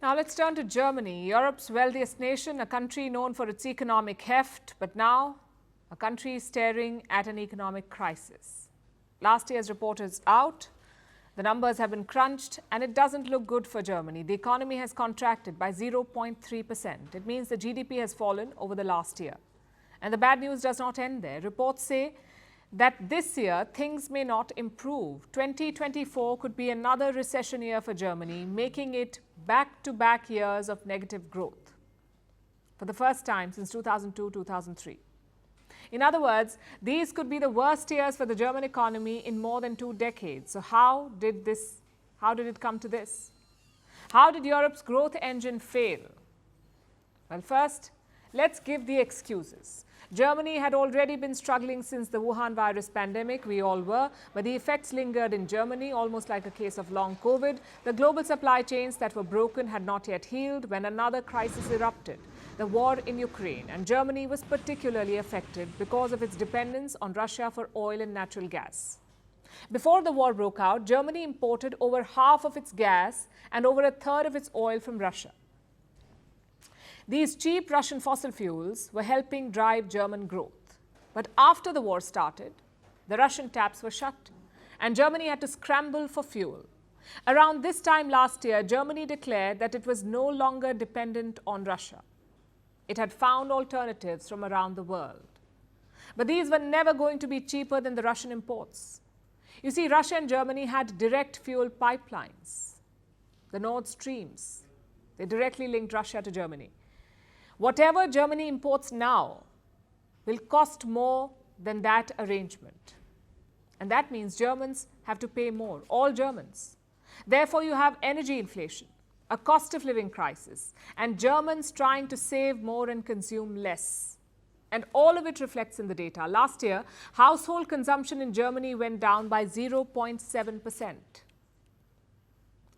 Now let's turn to Germany, Europe's wealthiest nation, a country known for its economic heft, but now a country staring at an economic crisis. Last year's report is out. The numbers have been crunched and it doesn't look good for Germany. The economy has contracted by 0.3%. It means the GDP has fallen over the last year. And the bad news does not end there. Reports say that this year things may not improve. 2024 could be another recession year for Germany, making it back-to-back years of negative growth for the first time since 2002-2003. In other words, these could be the worst years for the German economy in more than 2 decades. So how did it come to this? How did Europe's growth engine fail? Well, first, let's give the excuses. Germany had already been struggling since the Wuhan virus pandemic, we all were, but the effects lingered in Germany, almost like a case of long COVID. The global supply chains that were broken had not yet healed when another crisis erupted, the war in Ukraine, and Germany was particularly affected because of its dependence on Russia for oil and natural gas. Before the war broke out, Germany imported over half of its gas and over a third of its oil from Russia. These cheap Russian fossil fuels were helping drive German growth. But after the war started, the Russian taps were shut and Germany had to scramble for fuel. Around this time last year, Germany declared that it was no longer dependent on Russia. It had found alternatives from around the world. But these were never going to be cheaper than the Russian imports. You see, Russia and Germany had direct fuel pipelines, the Nord Streams. They directly linked Russia to Germany. Whatever Germany imports now will cost more than that arrangement. And that means Germans have to pay more, all Germans. Therefore, you have energy inflation, a cost of living crisis, and Germans trying to save more and consume less. And all of it reflects in the data. Last year, household consumption in Germany went down by 0.7%.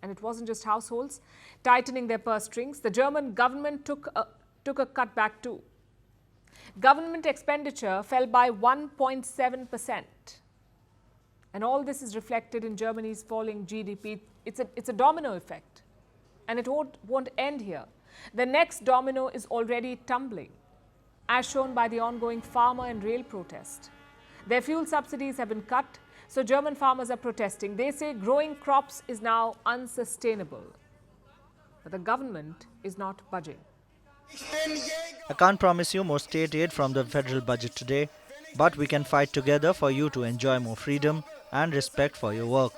And it wasn't just households tightening their purse strings. The German government took a cutback too. Government expenditure fell by 1.7%. And all this is reflected in Germany's falling GDP. It's a domino effect. And it won't end here. The next domino is already tumbling, as shown by the ongoing farmer and rail protest. Their fuel subsidies have been cut, so German farmers are protesting. They say growing crops is now unsustainable. But the government is not budging. I can't promise you more state aid from the federal budget today, but we can fight together for you to enjoy more freedom and respect for your work.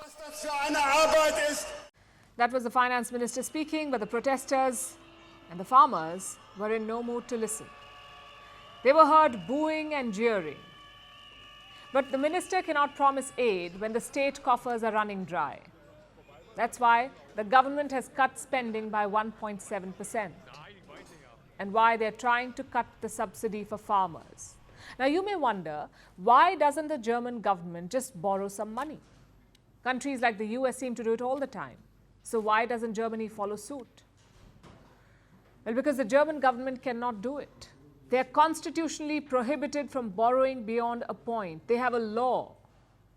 That was the finance minister speaking, but the protesters and the farmers were in no mood to listen. They were heard booing and jeering. But the minister cannot promise aid when the state coffers are running dry. That's why the government has cut spending by 1.7%. And why they're trying to cut the subsidy for farmers. Now, you may wonder, why doesn't the German government just borrow some money? Countries like the US seem to do it all the time. So why doesn't Germany follow suit? Well, because the German government cannot do it. They are constitutionally prohibited from borrowing beyond a point. They have a law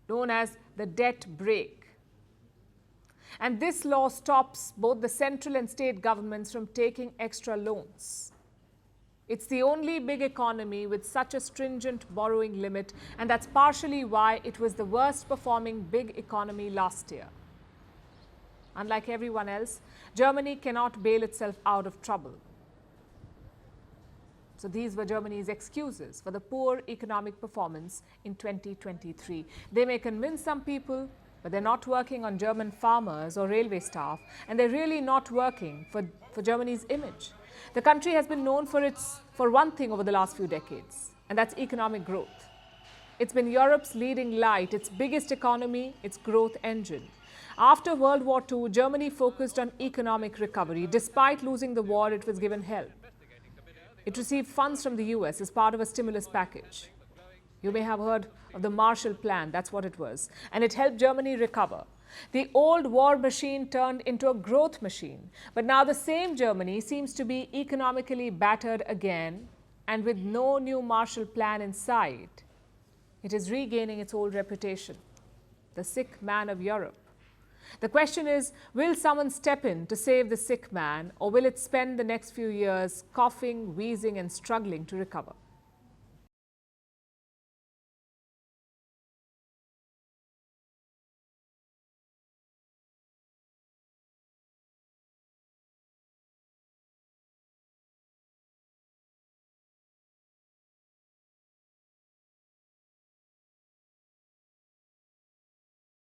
known as the debt brake. And this law stops both the central and state governments from taking extra loans. It's the only big economy with such a stringent borrowing limit, and that's partially why it was the worst performing big economy last year. Unlike everyone else, Germany cannot bail itself out of trouble. So these were Germany's excuses for the poor economic performance in 2023. They may convince some people, but they're not working on German farmers or railway staff, and they're really not working for Germany's image. The country has been known for one thing over the last few decades, and that's economic growth. It's been Europe's leading light, its biggest economy, its growth engine. After World War II, Germany focused on economic recovery. Despite losing the war, it was given help. It received funds from the US as part of a stimulus package. You may have heard of the Marshall Plan, that's what it was. And it helped Germany recover. The old war machine turned into a growth machine. But now the same Germany seems to be economically battered again, and with no new Marshall Plan in sight, it is regaining its old reputation, the sick man of Europe. The question is, will someone step in to save the sick man, or will it spend the next few years coughing, wheezing and struggling to recover?